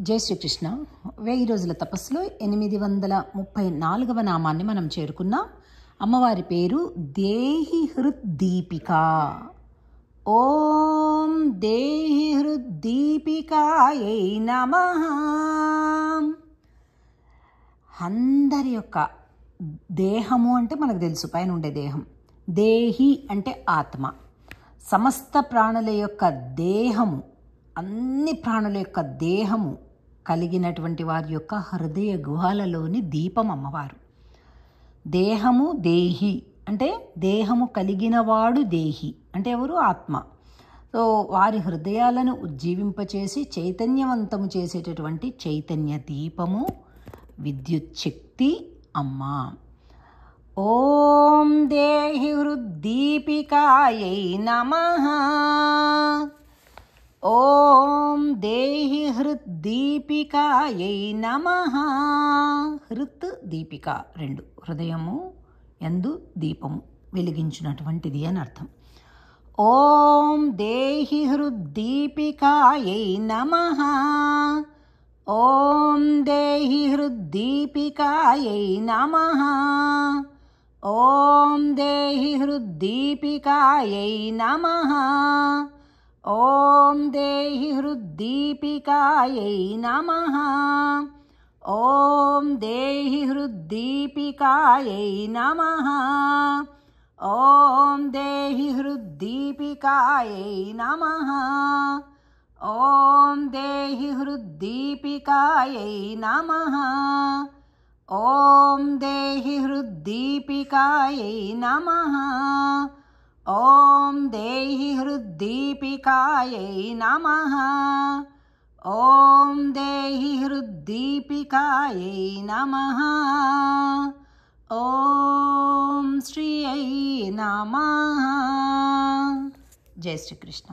జై శ్రీకృష్ణ. 1000 రోజుల తపస్సులో 834వ నామాన్ని మనం చేరుకున్నాం. అమ్మవారి పేరు దేహి హృద్దీపిక. ఓం దేహి హృద్దీపికాయై నమః. అందరి యొక్క దేహము అంటే మనకు తెలుసు, పైన ఉండే దేహం. దేహి అంటే ఆత్మ. సమస్త ప్రాణుల యొక్క దేహము, అన్ని ప్రాణుల యొక్క దేహము కలిగినటువంటి వారి యొక్క హృదయ గుహలలోని దీపం అమ్మవారు. దేహము దేహి అంటే దేహము కలిగినవాడు దేహి అంటే ఎవరు? ఆత్మ. సో వారి హృదయాలను ఉజ్జీవింపచేసి చైతన్యవంతము చేసేటటువంటి చైతన్య దీపము విద్యుత్ శక్తి అమ్మ. ఓం దేహి హృద్దీపికాయై నమః. ఓం దేహి హృద్దీపికాయై నమః. హృత్ దీపిక రెండు, హృదయము యందు దీపము వెలిగించినటువంటిది అని అర్థం. ఓం దేహి హృద్దీపికాయై నమః. ఓం దేహి హృద్దీపికాయై నమః. ఓం దేహి హృద్దీపికాయై నమః. ఓం దేహి హృద్దీపికాయై నమః. ఓం దేహి హృద్దీపికాయై నమః. ఓం దేహి హృద్దీపికాయై నమః. ఓం దేహి హృద్దీపికాయై నమః. ఓం దేహి హృద్దీపికాయై నమః. ఓం దేహి హృద్దీపికాయై నమః. ఓం దేహి హృద్దీపికాయై నమః. ఓం శ్రీయై నమః. జై శ్రీకృష్ణ.